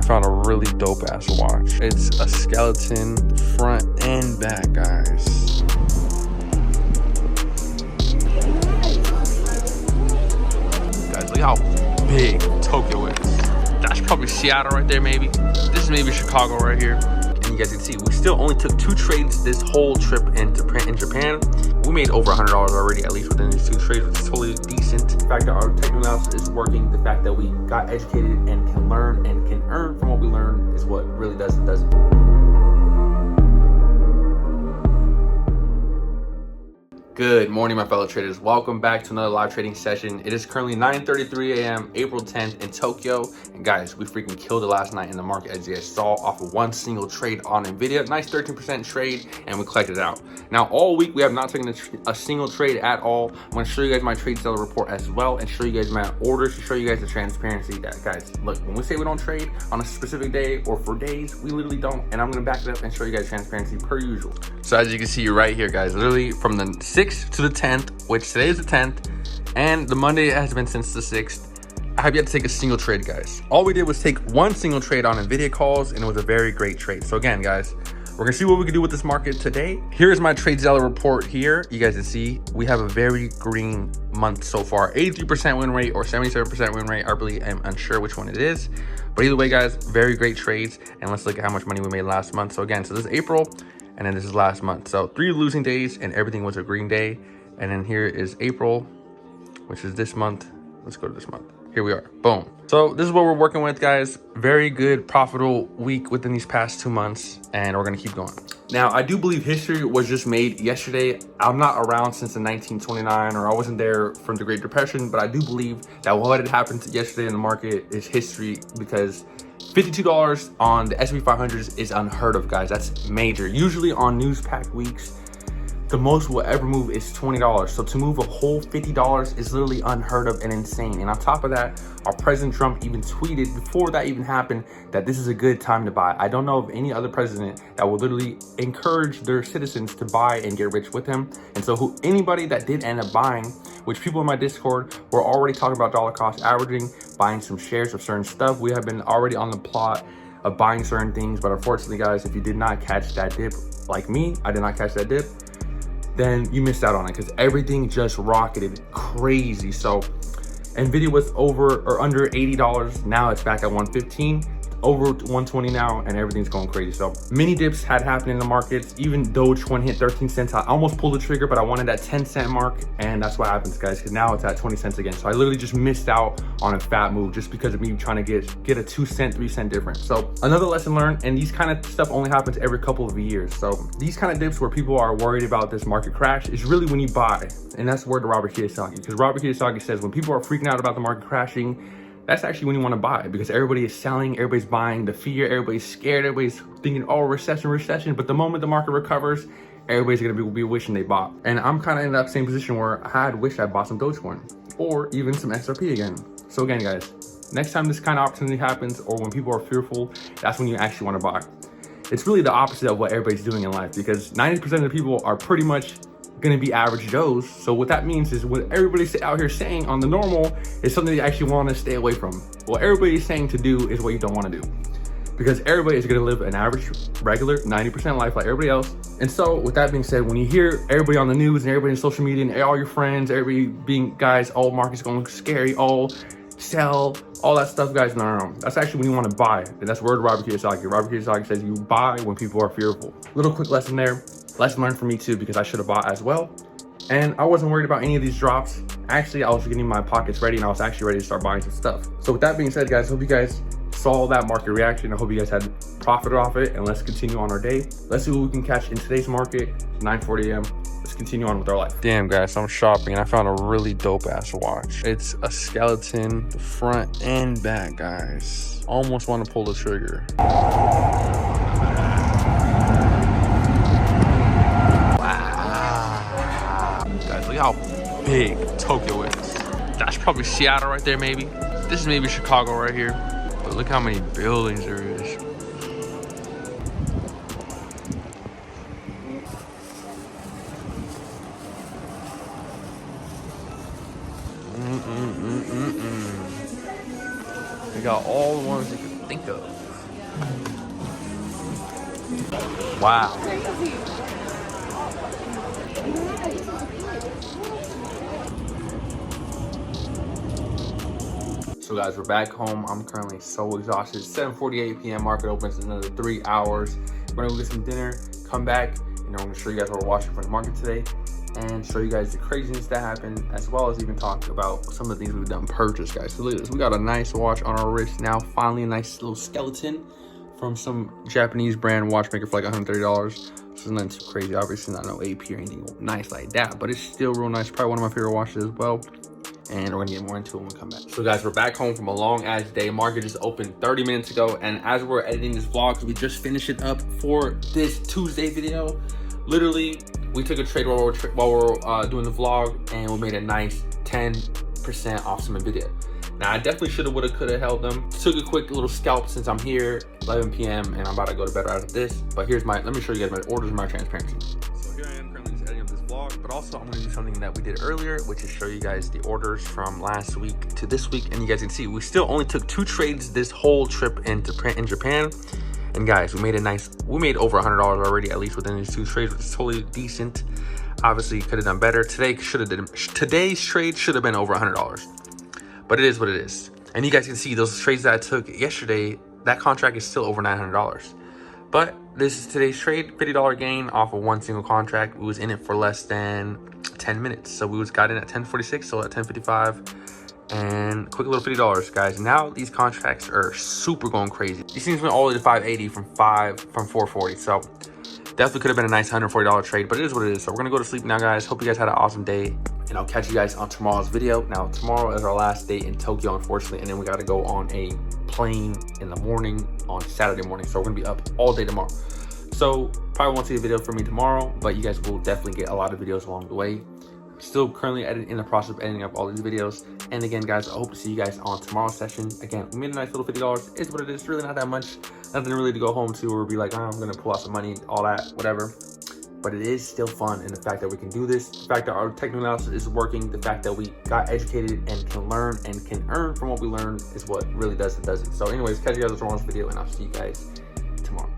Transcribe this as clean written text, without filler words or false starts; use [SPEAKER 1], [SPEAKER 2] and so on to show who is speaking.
[SPEAKER 1] found a really dope ass watch. It's a skeleton front and back, guys. Guys, look how big Tokyo is. That's probably Seattle right there, maybe. This is maybe Chicago right here. And you guys can see, we still only took 2 trades this whole trip in Japan. We made over $100 already, at least within these 2 trades, which is totally decent. The fact that our technical analysis is working, the fact that we got educated and can learn and can earn from what we learn is what really does it. Good morning, my fellow traders. Welcome back to another live trading session. It is currently 9:33 a.m. April 10th in Tokyo. And guys, we freaking killed it last night in the market, as you guys saw, off of one single trade on NVDA. Nice 13% trade, and we collected it out. Now, all week, we have not taken a single trade at all. I'm going to show you guys my trade seller report as well, and show you guys my orders to show you guys the transparency that, guys, look, when we say we don't trade on a specific day or for days, we literally don't. And I'm going to back it up and show you guys transparency per usual. So as you can see right here, guys, literally from the 6th to the 10th, which today is the 10th, and the Monday has been since the 6th. I have yet to take a single trade, guys. All we did was take one single trade on NVIDIA calls, and it was a very great trade. So again, guys, we're gonna see what we can do with this market today. Here's my trade seller report here. You guys can see we have a very green month so far. 83% win rate or 77% win rate. I really am unsure which one it is. But either way, guys, very great trades. And let's look at how much money we made last month. So again, so this is April, and then this is last month. So 3 losing days, and everything was a green day. And then here is April, which is this month. Let's go to this month. Here we are, boom. So this is what we're working with, guys. Very good, profitable week within these past 2 months, and we're gonna keep going. Now, I do believe history was just made yesterday. I'm not around since the 1929, or I wasn't there from the Great Depression, but I do believe that what had happened yesterday in the market is history, because $52 on the S&P 500 is unheard of, guys. That's major. Usually on news packed weeks, the most we'll ever move is $20. So to move a whole $50 is literally unheard of and insane. And on top of that, our President Trump even tweeted before that even happened that this is a good time to buy. I don't know of any other president that will literally encourage their citizens to buy and get rich with him. And so anybody that did end up buying, which people in my Discord were already talking about dollar cost averaging, buying some shares of certain stuff. We have been already on the plot of buying certain things. But unfortunately, guys, if you did not catch that dip like me, I did not catch that dip, then you missed out on it, because everything just rocketed crazy. So NVIDIA was over or under $80. Now it's back at 115, over 120 now, and everything's going crazy. So many dips had happened in the markets. Even Doge one hit 13 cents. I almost pulled the trigger, but I wanted that 10-cent mark, and that's what happens, guys, because now it's at 20 cents again. So I literally just missed out on a fat move just because of me trying to get a 2-cent, 3-cent difference. So another lesson learned, and these kind of stuff only happens every couple of years. So these kind of dips where people are worried about this market crash is really when you buy, and that's the word to Robert Kiyosaki, because Robert Kiyosaki says when people are freaking out about the market crashing, that's actually when you want to buy, because everybody is selling, everybody's buying the fear, everybody's scared, everybody's thinking, oh, recession. But the moment the market recovers, everybody's going to be wishing they bought. And I'm kind of in that same position where I had wished I bought some Dogecoin or even some XRP again. So again, guys, next time this kind of opportunity happens, or when people are fearful, that's when you actually want to buy. It's really the opposite of what everybody's doing in life, because 90% of the people are pretty much going to be average Joes. So what that means is what everybody's out here saying on the normal is something you actually want to stay away from. What everybody's saying to do is what you don't want to do, because everybody is going to live an average, regular 90% life like everybody else. And so with that being said, when you hear everybody on the news and everybody in social media and all your friends, everybody being, guys, all markets going scary, all sell, all that stuff, guys, no. That's actually when you want to buy. And that's word Robert Kiyosaki. Robert Kiyosaki says you buy when people are fearful. Little quick lesson there. Lesson learned for me too, because I should have bought as well. And I wasn't worried about any of these drops. Actually, I was getting my pockets ready, and I was actually ready to start buying some stuff. So with that being said, guys, hope you guys saw that market reaction. I hope you guys had profit off it, and let's continue on our day. Let's see what we can catch in today's market. 9:40 a.m. Let's continue on with our life. Damn, guys, I'm shopping, and I found a really dope ass watch. It's a skeleton, the front and back, guys. Almost want to pull the trigger. Look how big Tokyo is. That's probably Seattle right there, maybe. This is maybe Chicago right here. But look how many buildings there is. We got all the ones you could think of. Wow. So guys, we're back home. I'm currently so exhausted. 7:48 p.m. Market opens in another 3 hours. We're gonna go get some dinner, come back, and I'm gonna show you guys what we're watching for the market today and show you guys the craziness that happened, as well as even talk about some of the things we've done purchase, guys. So look at this. We got a nice watch on our wrist now. Finally, a nice little skeleton from some Japanese brand watchmaker for like $130. This is nothing too crazy. Obviously not no AP or anything nice like that, but it's still real nice. Probably one of my favorite watches as well. And we're gonna get more into it when we come back. So guys, we're back home from a long ass day. Market just opened 30 minutes ago, and as we're editing this vlog, we just finished it up for this Tuesday video. Literally, we took a trade while we're doing the vlog, and we made a nice 10% off some NVDA. Now, I definitely shoulda, woulda, coulda held them. Took a quick little scalp since I'm here, 11 p.m., and I'm about to go to bed right after this. But here's let me show you guys my orders and my transparency. So here I am currently just editing up this vlog, but also I'm gonna do something that we did earlier, which is show you guys the orders from last week to this week. And you guys can see, we still only took 2 trades this whole trip in Japan. And guys, we made over $100 already, at least within these 2 trades, which is totally decent. Obviously, could have done better. Today's trade should have been over $100, but it is what it is. And you guys can see those trades that I took yesterday, that contract is still over $900. But this is today's trade, $50 gain off of one single contract. We was in it for less than 10 minutes. So we got in at 10:46, so at 10:55. And quick little $50, guys. Now these contracts are super going crazy. These things went all the way to 580 from 440. So definitely could have been a nice $140 trade, but it is what it is. So we're gonna go to sleep now, guys. Hope you guys had an awesome day, and I'll catch you guys on tomorrow's video. Now tomorrow is our last day in Tokyo, unfortunately, and then we got to go on a plane in the morning on Saturday morning. So we're gonna be up all day tomorrow. So probably won't see a video from me tomorrow, but you guys will definitely get a lot of videos along the way. Still currently in the process of editing up all these videos. And again, guys, I hope to see you guys on tomorrow's session. Again, we made a nice little $50. It's what it is. Really not that much. Nothing really to go home to or be like, oh, I'm gonna pull out some money, all that, whatever. But it is still fun, and the fact that we can do this, the fact that our technical analysis is working, the fact that we got educated and can learn and can earn from what we learned is what really does it. So anyways, catch you guys on tomorrow's video, and I'll see you guys tomorrow.